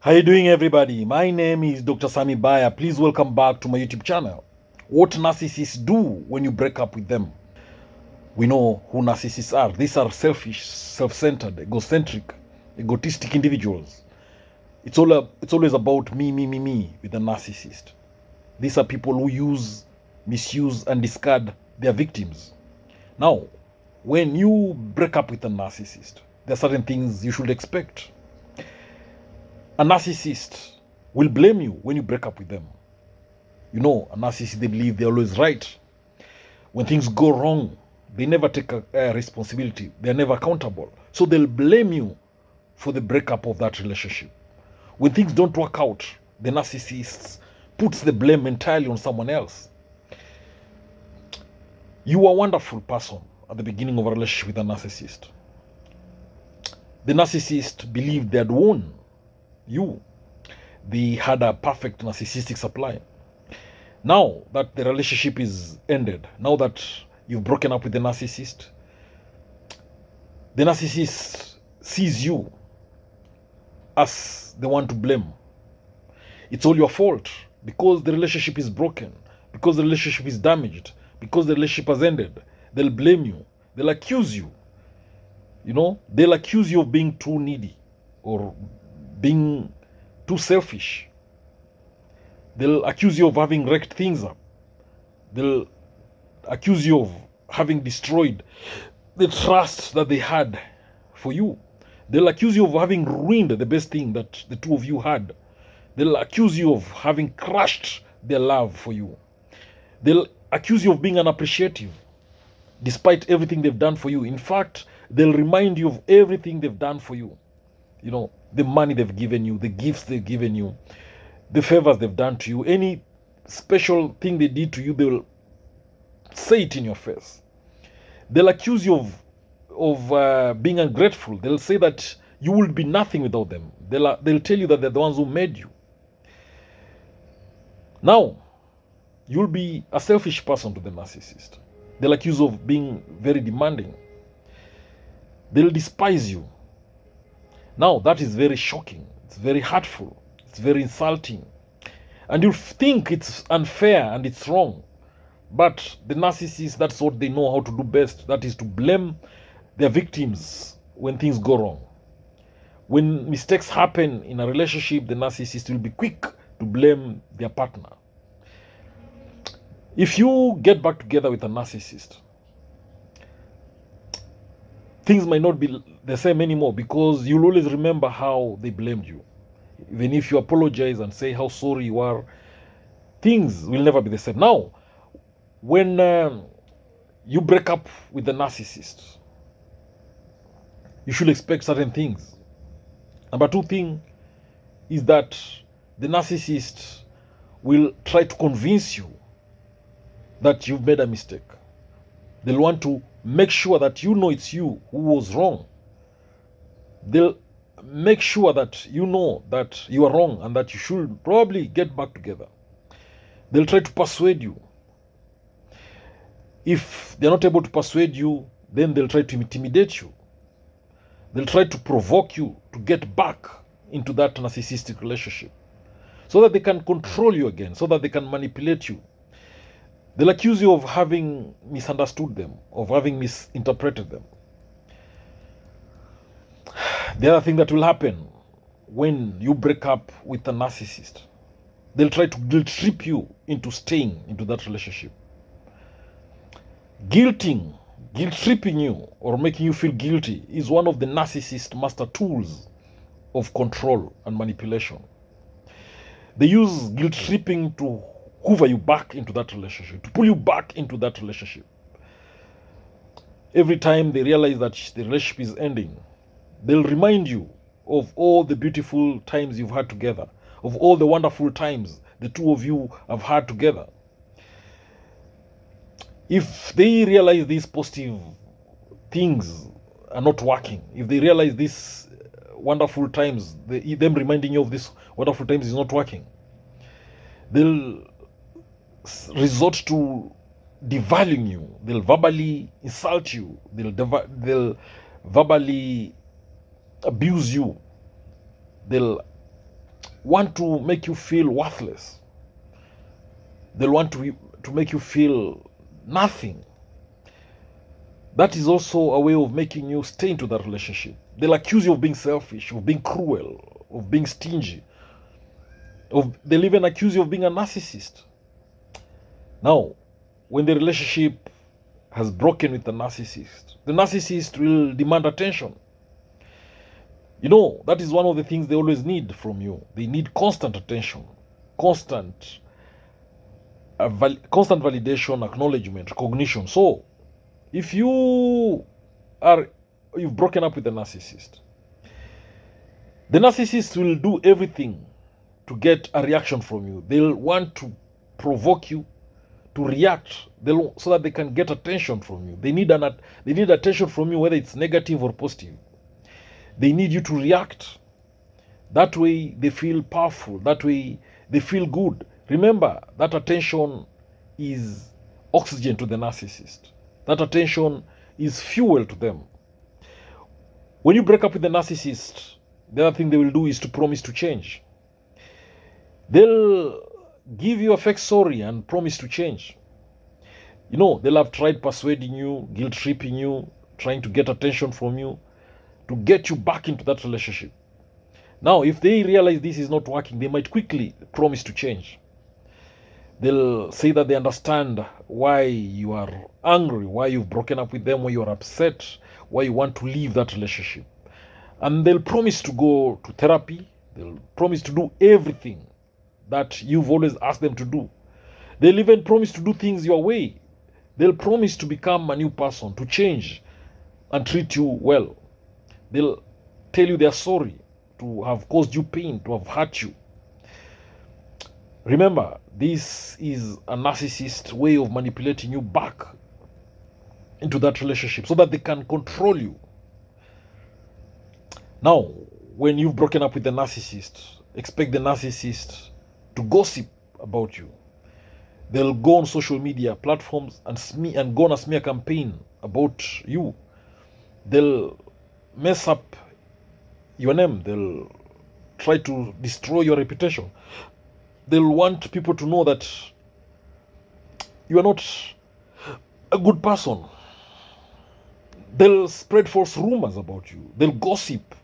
How you doing, everybody? My name is Dr. Sami Baya. Please welcome back to my YouTube channel. What narcissists do when you break up with them. We know who narcissists are. These are selfish, self-centered, egotistic individuals. It's always about me with a narcissist. These are people who use, misuse, and discard their victims. Now, when you break up with a narcissist, there are certain things you should expect. A narcissist will blame you when you break up with them. You know, a narcissist, they believe they're always right. When things go wrong, they never take a responsibility. They're never accountable. So they'll blame you for the breakup of that relationship. When things don't work out, the narcissist puts the blame entirely on someone else. You are a wonderful person at the beginning of a relationship with a narcissist. The narcissist believed they had won you. They had a perfect narcissistic supply. Now that the relationship is ended, now that you've broken up with the narcissist sees you as the one to blame. It's all your fault because the relationship is broken, because the relationship is damaged, because the relationship has ended. They'll blame you. They'll accuse you. You know, they'll accuse you of being too needy or being too selfish. They'll accuse you of having wrecked things up. They'll accuse you of having destroyed the trust that they had for you. They'll accuse you of having ruined the best thing that the two of you had. They'll accuse you of having crushed their love for you. They'll accuse you of being unappreciative despite everything they've done for you. In fact, they'll remind you of everything they've done for you. You know, the money they've given you, the gifts they've given you, the favors they've done to you, any special thing they did to you, they'll say it in your face. They'll accuse you of being ungrateful. They'll say that you will be nothing without them. They'll tell you that they're the ones who made you. Now, you'll be a selfish person to the narcissist. They'll accuse you of being very demanding. They'll despise you. Now, that is very shocking. It's very hurtful. It's very insulting. And you think it's unfair and it's wrong. But the narcissists, that's what they know how to do best. That is to blame their victims when things go wrong. When mistakes happen in a relationship, the narcissist will be quick to blame their partner. If you get back together with a narcissist, things might not be the same anymore because you'll always remember how they blamed you. Even if you apologize and say how sorry you are, things will never be the same. Now, when you break up with the narcissist, you should expect certain things. Number two thing is that the narcissist will try to convince you that you've made a mistake. They'll want to make sure that you know it's you who was wrong. They'll make sure that you know that you are wrong and that you should probably get back together. They'll try to persuade you. If they're not able to persuade you, then they'll try to intimidate you. They'll try to provoke you to get back into that narcissistic relationship so that they can control you again, so that they can manipulate you. They'll accuse you of having misunderstood them, of having misinterpreted them. The other thing that will happen when you break up with a narcissist, they'll try to guilt trip you into staying into that relationship. Guilt tripping you or making you feel guilty is one of the narcissist master tools of control and manipulation. They use guilt tripping to hoover you back into that relationship, to pull you back into that relationship. Every time they realize that the relationship is ending, they'll remind you of all the beautiful times you've had together, of all the wonderful times the two of you have had together. If they realize these positive things are not working, if they realize these wonderful times, them reminding you of these wonderful times is not working, they'll resort to devaluing you. They'll verbally insult you. They'll verbally abuse you. They'll want to make you feel worthless. They'll want to make you feel nothing. That is also a way of making you stay into that relationship. They'll accuse you of being selfish, of being cruel, of being stingy. They'll even accuse you of being a narcissist. Now, when the relationship has broken with the narcissist will demand attention. You know, that is one of the things they always need from you. They need constant attention, constant validation, acknowledgement, recognition. So, if you've broken up with the narcissist will do everything to get a reaction from you. They'll want to provoke you to react, so that they can get attention from you. They need attention from you, whether it's negative or positive. They need you to react. That way they feel powerful. That way they feel good. Remember, that attention is oxygen to the narcissist. That attention is fuel to them. When you break up with the narcissist, the other thing they will do is to promise to change. They'll give you a fake sorry and promise to change. You know, they'll have tried persuading you, guilt tripping you, trying to get attention from you, to get you back into that relationship. Now, if they realize this is not working, they might quickly promise to change. They'll say that they understand why you are angry, why you've broken up with them, why you are upset, why you want to leave that relationship. And they'll promise to go to therapy. They'll promise to do everything that you've always asked them to do. They'll even promise to do things your way. They'll promise to become a new person, to change and treat you well. They'll tell you they're sorry to have caused you pain, to have hurt you. Remember, this is a narcissist way of manipulating you back into that relationship so that they can control you. Now, when you've broken up with the narcissist, expect the narcissist to gossip about you. They'll go on social media platforms and go on a smear campaign about you. They'll mess up your name. They'll try to destroy your reputation. They'll want people to know that you are not a good person. They'll spread false rumors about you. They'll gossip.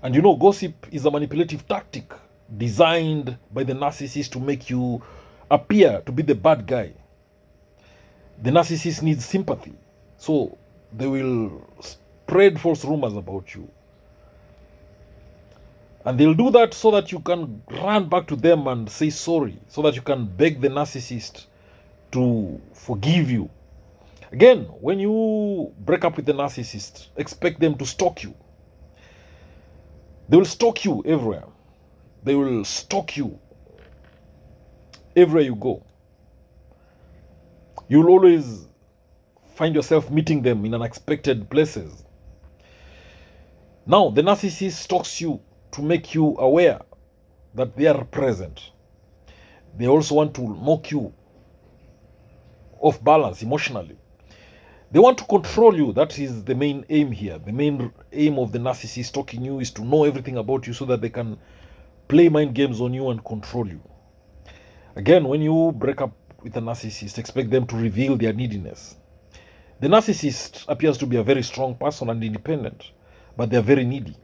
And you know, gossip is a manipulative tactic designed by the narcissist to make you appear to be the bad guy. The narcissist needs sympathy. So they will spread false rumors about you. And they'll do that so that you can run back to them and say sorry, so that you can beg the narcissist to forgive you. Again, when you break up with the narcissist, expect them to stalk you. They will stalk you everywhere. They will stalk you everywhere you go. You'll always find yourself meeting them in unexpected places. Now, the narcissist stalks you to make you aware that they are present. They also want to knock you off balance emotionally. They want to control you. That is the main aim here. The main aim of the narcissist stalking you is to know everything about you so that they can play mind games on you and control you. Again, when you break up with a narcissist, expect them to reveal their neediness. The narcissist appears to be a very strong person and independent, but they are very needy.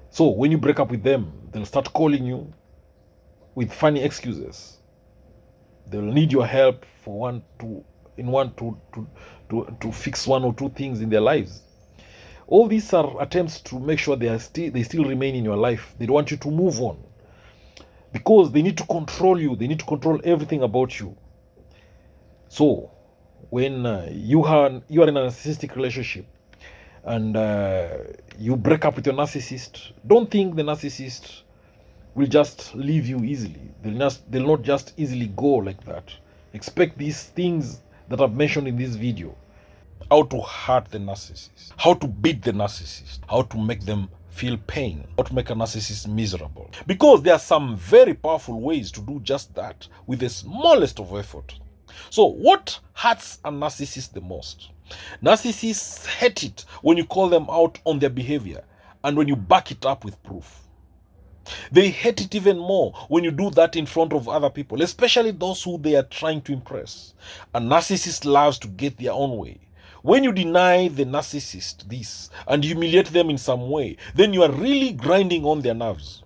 So when you break up with them, they'll start calling you with funny excuses. They'll need your help for to fix one or two things in their lives. All these are attempts to make sure they still remain in your life. They don't want you to move on because they need to control you. They need to control everything about you. So when you are in a narcissistic relationship and you break up with your narcissist, don't think the narcissist will just leave you easily. They'll not just easily go like that. Expect these things that I've mentioned in this video. How to hurt the narcissist, how to beat the narcissist, how to make them feel pain, how to make a narcissist miserable. Because there are some very powerful ways to do just that with the smallest of effort. So what hurts a narcissist the most? Narcissists hate it when you call them out on their behavior and when you back it up with proof. They hate it even more when you do that in front of other people, especially those who they are trying to impress. A narcissist loves to get their own way. When you deny the narcissist this and humiliate them in some way, then you are really grinding on their nerves.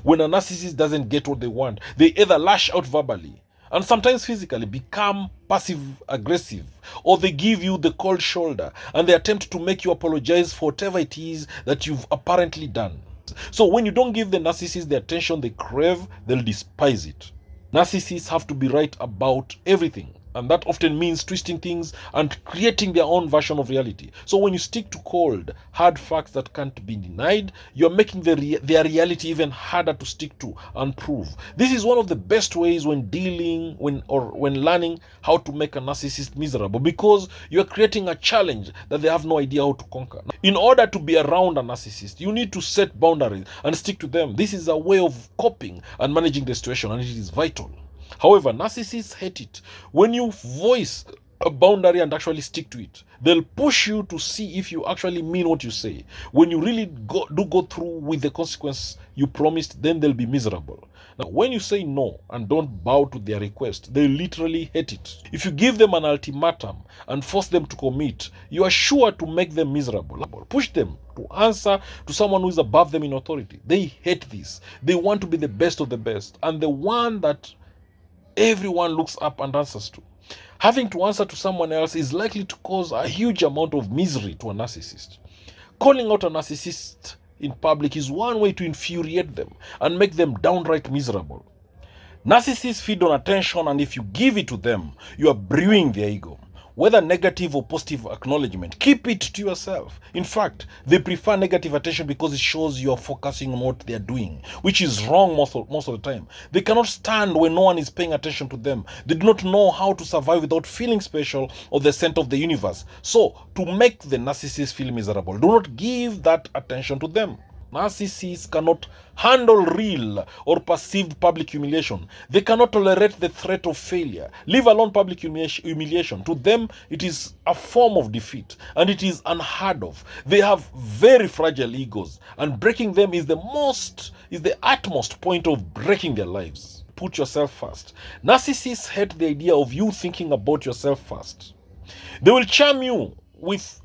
When a narcissist doesn't get what they want, they either lash out verbally and sometimes physically, become passive aggressive, or they give you the cold shoulder and they attempt to make you apologize for whatever it is that you've apparently done. So when you don't give the narcissist the attention they crave, they'll despise it. Narcissists have to be right about everything, and that often means twisting things and creating their own version of reality. So when you stick to cold, hard facts that can't be denied, you're making their reality even harder to stick to and prove. This is one of the best ways when learning how to make a narcissist miserable, because you're creating a challenge that they have no idea how to conquer. In order to be around a narcissist, you need to set boundaries and stick to them. This is a way of coping and managing the situation, and it is vital. However, narcissists hate it when you voice a boundary and actually stick to it. They'll push you to see if you actually mean what you say. When you really go through with the consequence you promised, then they'll be miserable. Now, when you say no and don't bow to their request, they literally hate it. If you give them an ultimatum and force them to commit, you are sure to make them miserable. Push them to answer to someone who is above them in authority. They hate this. They want to be the best of the best and the one that everyone looks up and answers to. Having to answer to someone else is likely to cause a huge amount of misery to a narcissist. Calling out a narcissist in public is one way to infuriate them and make them downright miserable. Narcissists feed on attention, and if you give it to them, you are brewing their ego. Whether negative or positive acknowledgement, keep it to yourself. In fact, they prefer negative attention because it shows you are focusing on what they are doing, which is wrong most of the time. They cannot stand when no one is paying attention to them. They do not know how to survive without feeling special or the center of the universe. So, to make the narcissist feel miserable, do not give that attention to them. Narcissists cannot handle real or perceived public humiliation. They cannot tolerate the threat of failure, leave alone public humiliation. To them, it is a form of defeat, and it is unheard of. They have very fragile egos, and breaking them is the utmost point of breaking their lives. Put yourself first. Narcissists hate the idea of you thinking about yourself first. They will charm you with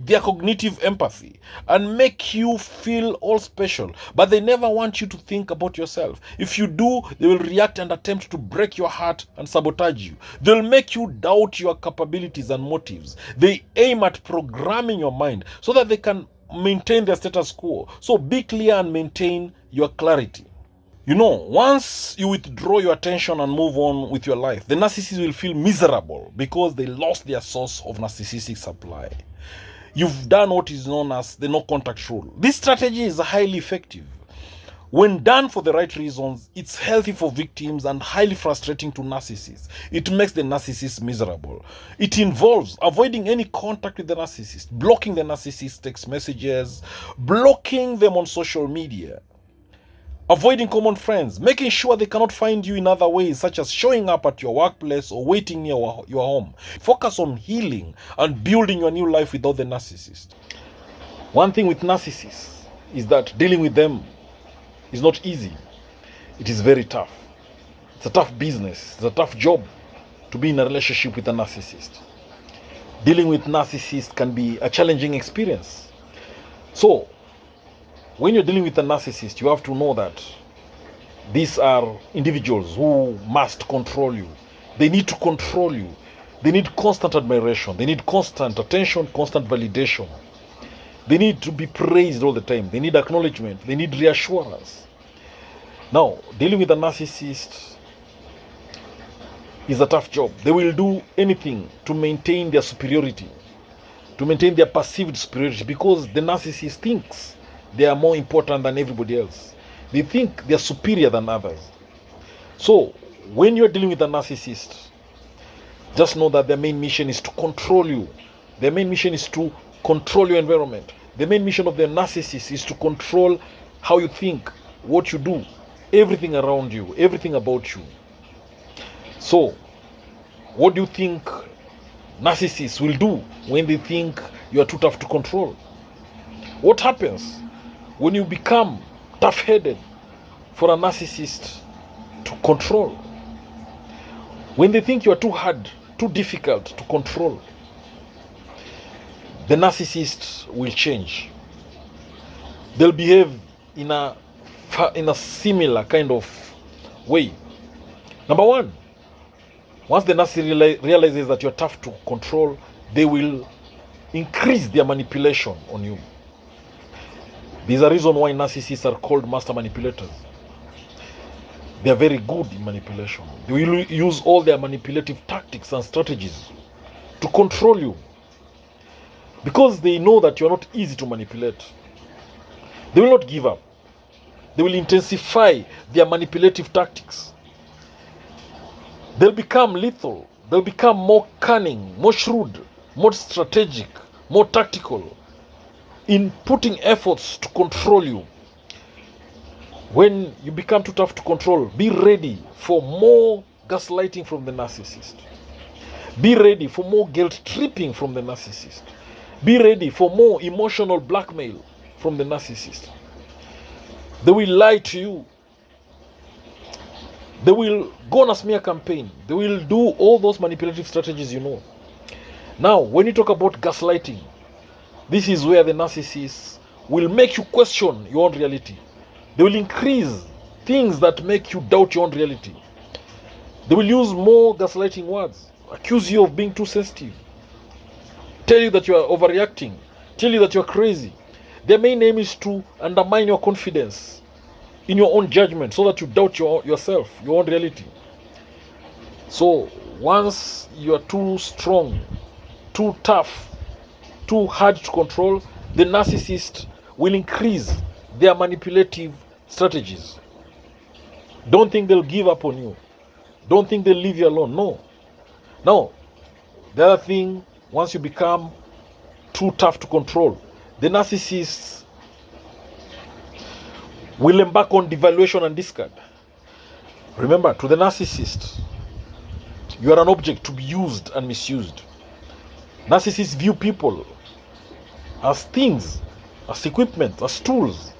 their cognitive empathy and make you feel all special, but they never want you to think about yourself. If you do, they will react and attempt to break your heart and sabotage you. They'll make you doubt your capabilities and motives. They aim at programming your mind so that they can maintain their status quo. So be clear and maintain your clarity. Once you withdraw your attention and move on with your life, the narcissist will feel miserable because they lost their source of narcissistic supply. You've done what is known as the no contact rule. This strategy is highly effective. When done for the right reasons, it's healthy for victims and highly frustrating to narcissists. It makes the narcissist miserable. It involves avoiding any contact with the narcissist, blocking the narcissist's text messages, blocking them on social media, avoiding common friends, making sure they cannot find you in other ways, such as showing up at your workplace or waiting near your home. Focus on healing and building your new life without the narcissist. One thing with narcissists is that dealing with them is not easy. It is very tough. It's a tough business. It's a tough job to be in a relationship with a narcissist. Dealing with narcissists can be a challenging experience. So, when you're dealing with a narcissist, you have to know that these are individuals who must control you. They need to control you. They need constant admiration. They need constant attention, constant validation. They need to be praised all the time. They need acknowledgement. They need reassurance. Now, dealing with a narcissist is a tough job. They will do anything to maintain their superiority, to maintain their perceived superiority, because the narcissist thinks they are more important than everybody else. They think they are superior than others. So, when you're dealing with a narcissist, just know that their main mission is to control you. Their main mission is to control your environment. The main mission of the narcissist is to control how you think, what you do, everything around you, everything about you. So, what do you think narcissists will do when they think you are too tough to control? What happens when you become tough-headed, for a narcissist to control. When they think you are too hard, too difficult to control, the narcissist will change. They'll behave in a similar kind of way. Number one, once the narcissist realizes that you're tough to control, they will increase their manipulation on you. There's a reason why narcissists are called master manipulators. They are very good in manipulation. They will use all their manipulative tactics and strategies to control you, because they know that you're not easy to manipulate. They will not give up. They will intensify their manipulative tactics. They'll become lethal. They'll become more cunning, more shrewd, more strategic, more tactical in putting efforts to control you. When you become too tough to control, be ready for more gaslighting from the narcissist. Be ready for more guilt tripping from the narcissist. Be ready for more emotional blackmail from the narcissist. They will lie to you. They will go on a smear campaign. They will do all those manipulative strategies you know. Now, when you talk about gaslighting, this is where the narcissists will make you question your own reality. They will increase things that make you doubt your own reality. They will use more gaslighting words, accuse you of being too sensitive, tell you that you are overreacting, tell you that you are crazy. Their main aim is to undermine your confidence in your own judgment so that you doubt yourself, your own reality. So once you are too strong, too tough, too hard to control, the narcissist will increase their manipulative strategies. Don't think they'll give up on you. Don't think they'll leave you alone. No. No. The other thing, once you become too tough to control, the narcissists will embark on devaluation and discard. Remember, to the narcissist, you are an object to be used and misused. Narcissists view people as things, as equipment, as tools,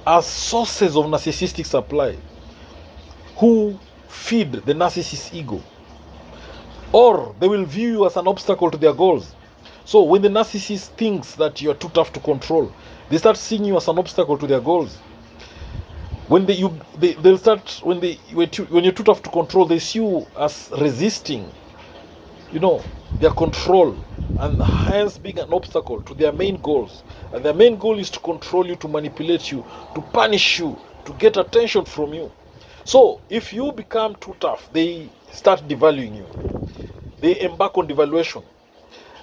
as sources of narcissistic supply who feed the narcissist's ego. Or they will view you as an obstacle to their goals. So when the narcissist thinks that you are too tough to control, they start seeing you as an obstacle to their goals. When you're too tough to control, they see you as resisting, their control, and hence being an obstacle to their main goals. And their main goal is to control you, to manipulate you, to punish you, to get attention from you. So if you become too tough, they start devaluing you. They embark on devaluation.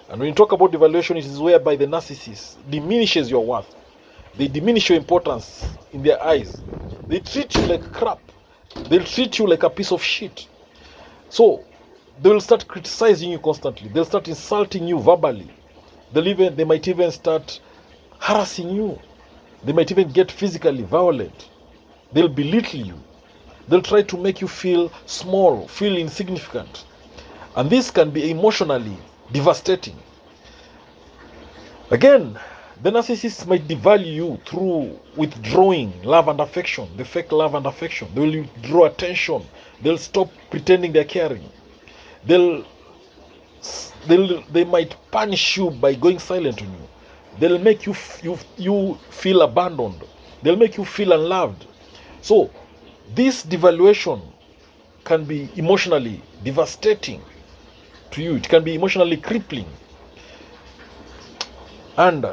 And when you talk about devaluation, it is whereby the narcissist diminishes your worth. They diminish your importance in their eyes. They treat you like crap. They'll treat you like a piece of shit. So they will start criticizing you constantly. They'll start insulting you verbally. They might even start harassing you. They might even get physically violent. They'll belittle you. They'll try to make you feel small, feel insignificant. And this can be emotionally devastating. Again, the narcissists might devalue you through withdrawing love and affection, the fake love and affection. They will withdraw attention. They'll stop pretending they're caring. They might punish you by going silent on you. They'll make you feel abandoned. They'll make you feel unloved. So this devaluation can be emotionally devastating to you. It can be emotionally crippling. And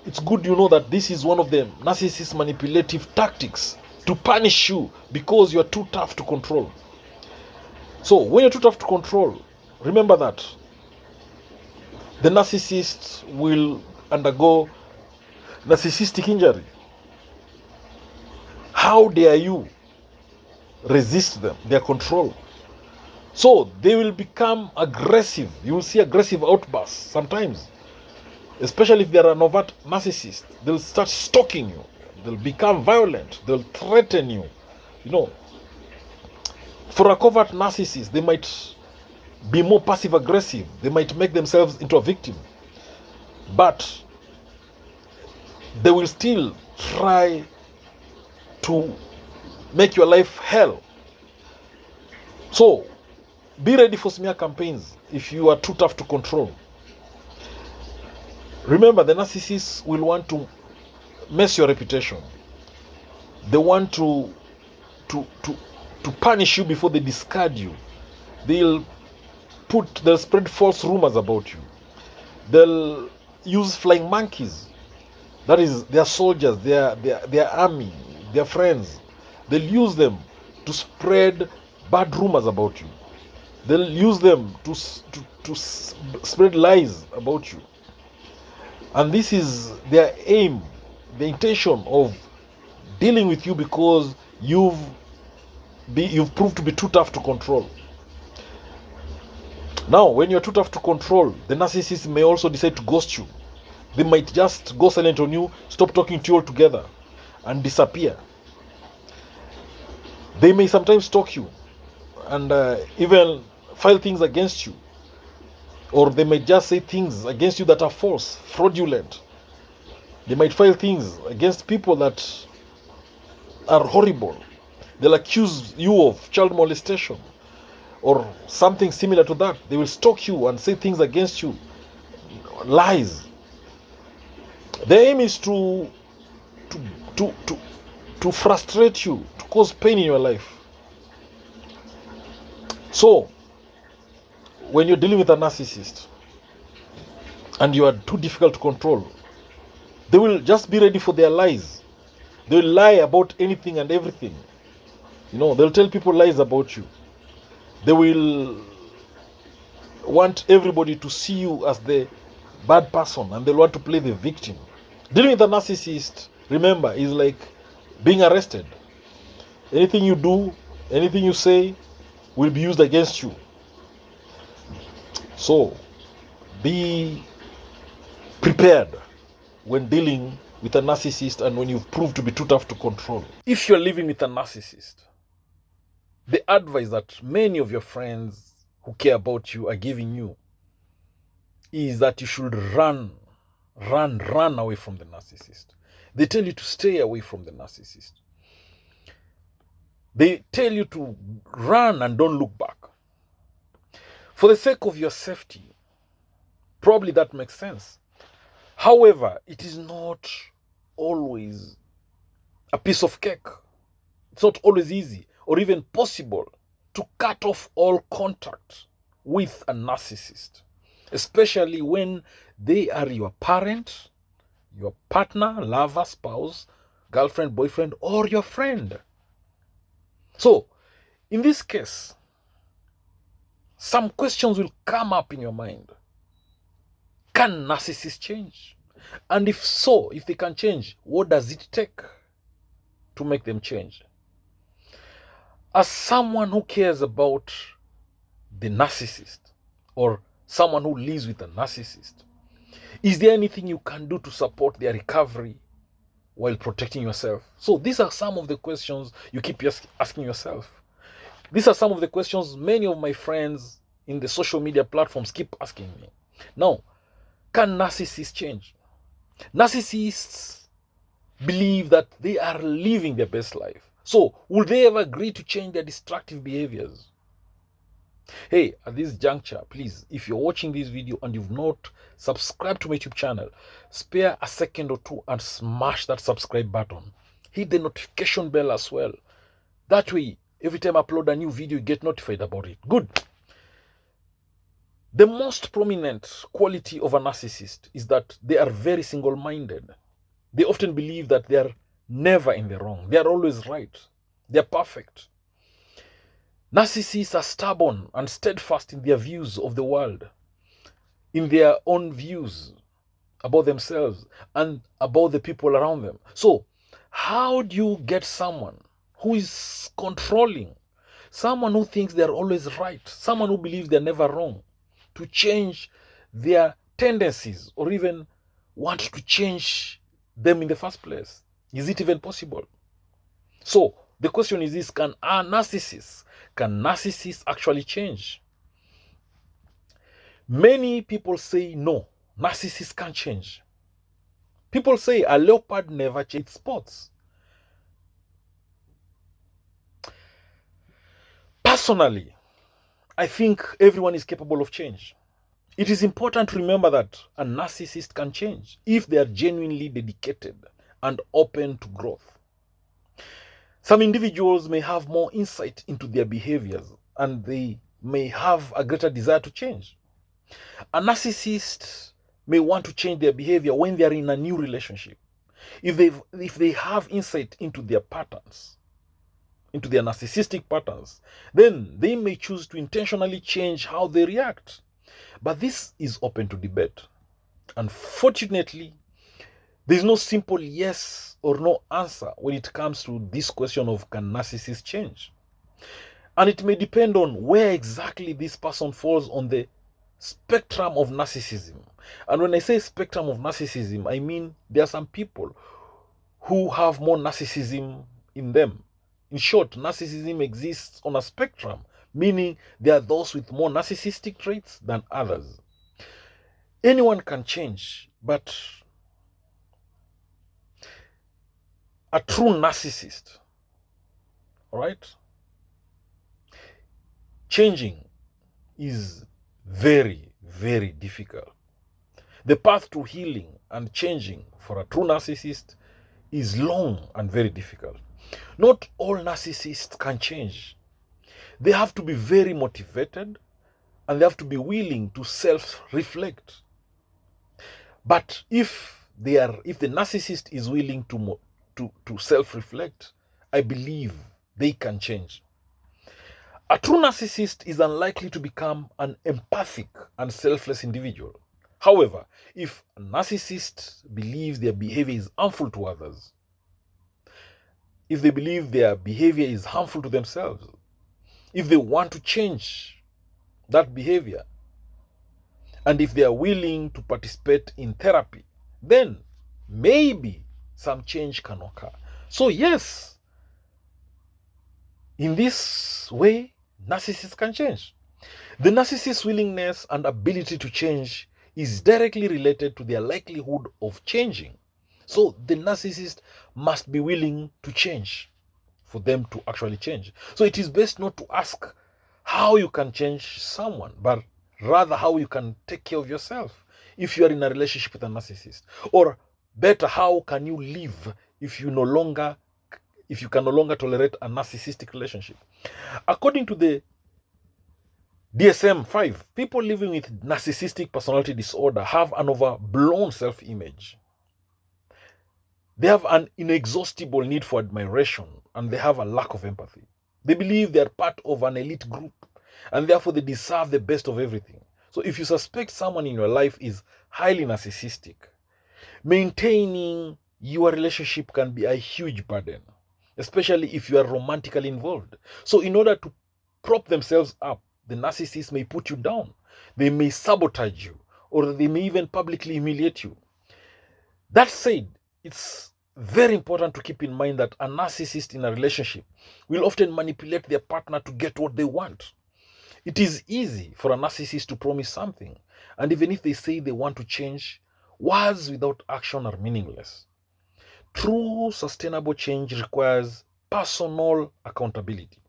it's good you know that this is one of the narcissist manipulative tactics to punish you because you're too tough to control. So when you're too tough to control, remember that the narcissist will undergo narcissistic injury. How dare you resist them, their control? So they will become aggressive. You will see aggressive outbursts sometimes, especially if they are an overt narcissist. They'll start stalking you. They'll become violent. They'll threaten you. For a covert narcissist, they might be more passive aggressive. They might make themselves into a victim. But they will still try to make your life hell. So be ready for smear campaigns if you are too tough to control. Remember, the narcissists will want to mess your reputation. They want to punish you before they discard you. They'll spread false rumors about you. They'll use flying monkeys. That is their soldiers, their army, their friends. They'll use them to spread bad rumors about you. They'll use them to spread lies about you. And this is their aim, the intention of dealing with you, because you've proved to be too tough to control. Now, when you're too tough to control, the narcissist may also decide to ghost you. They might just go silent on you, stop talking to you altogether, and disappear. They may sometimes stalk you and even file things against you. Or they might just say things against you that are false, fraudulent. They might file things against people that are horrible. They'll accuse you of child molestation or something similar to that. They will stalk you and say things against you, lies. The aim is to frustrate you, to cause pain in your life. So, when you're dealing with a narcissist and you are too difficult to control, they will just be ready for their lies. They will lie about anything and everything. They'll tell people lies about you. They will want everybody to see you as the bad person, and they'll want to play the victim. Dealing with a narcissist, remember, is like being arrested. Anything you do, anything you say will be used against you. So, be prepared when dealing with a narcissist and when you've proved to be too tough to control. If you're living with a narcissist, the advice that many of your friends who care about you are giving you is that you should run away from the narcissist. They tell you to stay away from the narcissist. They tell you to run and don't look back. For the sake of your safety, probably that makes sense. However, it is not always a piece of cake. It's not always easy or even possible to cut off all contact with a narcissist, especially when they are your parent, your partner, lover, spouse, girlfriend, boyfriend, or your friend. So, in this case, some questions will come up in your mind. Can narcissists change? And if so, if they can change, what does it take to make them change? As someone who cares about the narcissist, or someone who lives with a narcissist, is there anything you can do to support their recovery while protecting yourself? So these are some of the questions you keep asking yourself. These are some of the questions many of my friends in the social media platforms keep asking me. Now, can narcissists change? Narcissists believe that they are living their best life. So, will they ever agree to change their destructive behaviors? Hey, at this juncture, please, if you're watching this video and you've not subscribed to my YouTube channel, spare a second or two and smash that subscribe button. Hit the notification bell as well. That way, every time I upload a new video, you get notified about it. Good. The most prominent quality of a narcissist is that they are very single-minded. They often believe that they are never in the wrong. They are always right. They are perfect. Narcissists are stubborn and steadfast in their views of the world, in their own views about themselves and about the people around them. So, how do you get someone who is controlling, someone who thinks they're always right, someone who believes they're never wrong, to change their tendencies or even want to change them in the first place? Is it even possible? So, the question is this: can narcissists actually change? Many people say no, narcissists can't change. People say a leopard never changes spots. Personally, I think everyone is capable of change. It is important to remember that a narcissist can change if they are genuinely dedicated and open to growth. Some individuals may have more insight into their behaviors and they may have a greater desire to change. A narcissist may want to change their behavior when they are in a new relationship. If they have insight into their patterns, into their narcissistic patterns, then they may choose to intentionally change how they react. But this is open to debate. Unfortunately, there is no simple yes or no answer when it comes to this question of can narcissists change. And it may depend on where exactly this person falls on the spectrum of narcissism. And when I say spectrum of narcissism, I mean there are some people who have more narcissism in them. In short, narcissism exists on a spectrum, meaning there are those with more narcissistic traits than others. Anyone can change, but a true narcissist, all right, changing is very, very difficult. The path to healing and changing for a true narcissist is long and very difficult. Not all narcissists can change. They have to be very motivated and they have to be willing to self-reflect. But if the narcissist is willing to self-reflect, I believe they can change. A true narcissist is unlikely to become an empathic and selfless individual. However, if a narcissist believes their behavior is harmful to others, if they believe their behavior is harmful to themselves, if they want to change that behavior, and if they are willing to participate in therapy, then maybe some change can occur. So yes, in this way, narcissists can change. The narcissist's willingness and ability to change is directly related to their likelihood of changing. So the narcissist must be willing to change for them to actually change. So it is best not to ask how you can change someone, but rather how you can take care of yourself if you are in a relationship with a narcissist. Or better, how can you live if you can no longer tolerate a narcissistic relationship. According to the DSM-5, people living with narcissistic personality disorder have an overblown self-image. They have an inexhaustible need for admiration and they have a lack of empathy. They believe they are part of an elite group and therefore they deserve the best of everything. So if you suspect someone in your life is highly narcissistic, maintaining your relationship can be a huge burden, especially if you are romantically involved. So in order to prop themselves up, the narcissist may put you down. They may sabotage you, or they may even publicly humiliate you. That said, it's very important to keep in mind that a narcissist in a relationship will often manipulate their partner to get what they want. It is easy for a narcissist to promise something, and even if they say they want to change, words without action are meaningless. True sustainable change requires personal accountability,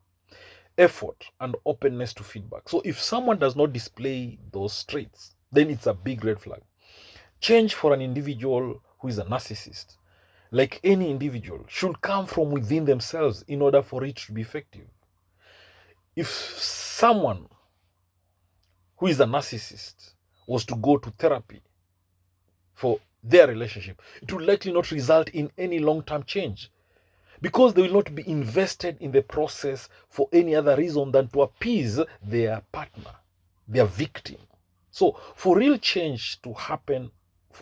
effort, and openness to feedback. So if someone does not display those traits, then it's a big red flag. Change for an individual who is a narcissist, like any individual, should come from within themselves in order for it to be effective. If someone who is a narcissist was to go to therapy for their relationship, it will likely not result in any long-term change because they will not be invested in the process for any other reason than to appease their partner, their victim. So for real change to happen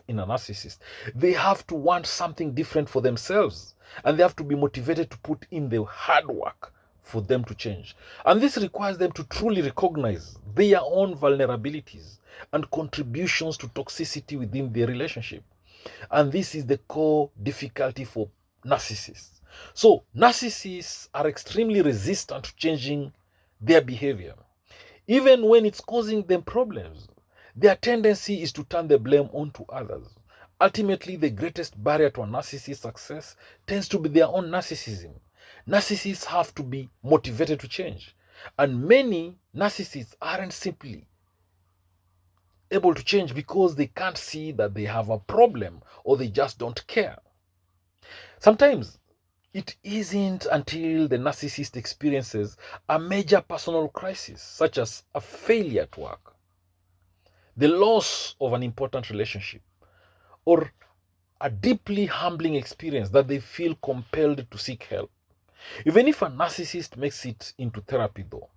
in a narcissist, they have to want something different for themselves and they have to be motivated to put in the hard work for them to change. And this requires them to truly recognize their own vulnerabilities and contributions to toxicity within their relationship. And this is the core difficulty for narcissists. So narcissists are extremely resistant to changing their behavior. Even when it's causing them problems, their tendency is to turn the blame onto others. Ultimately, the greatest barrier to a narcissist's success tends to be their own narcissism. Narcissists have to be motivated to change. And many narcissists aren't simply able to change because they can't see that they have a problem or they just don't care. Sometimes it isn't until the narcissist experiences a major personal crisis, such as a failure at work, the loss of an important relationship, or a deeply humbling experience, that they feel compelled to seek help. Even if a narcissist makes it into therapy, though,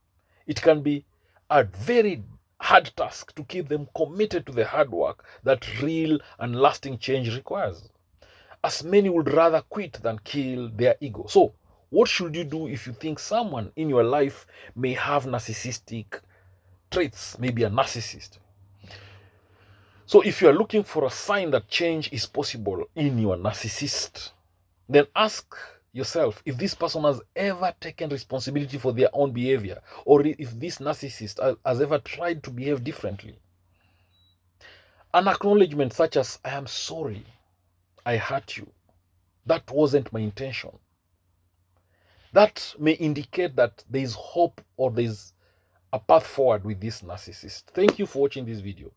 it can be a very hard task to keep them committed to the hard work that real and lasting change requires, as many would rather quit than kill their ego. So, what should you do if you think someone in your life may have narcissistic traits, maybe a narcissist? So, if you are looking for a sign that change is possible in your narcissist, then ask yourself if this person has ever taken responsibility for their own behavior, or if this narcissist has ever tried to behave differently. An acknowledgement such as, I am sorry, I hurt you, that wasn't my intention, that may indicate that there is hope or there is a path forward with this narcissist. Thank you for watching this video.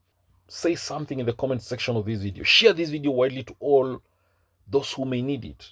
Say something in the comment section of this video. Share this video widely to all those who may need it.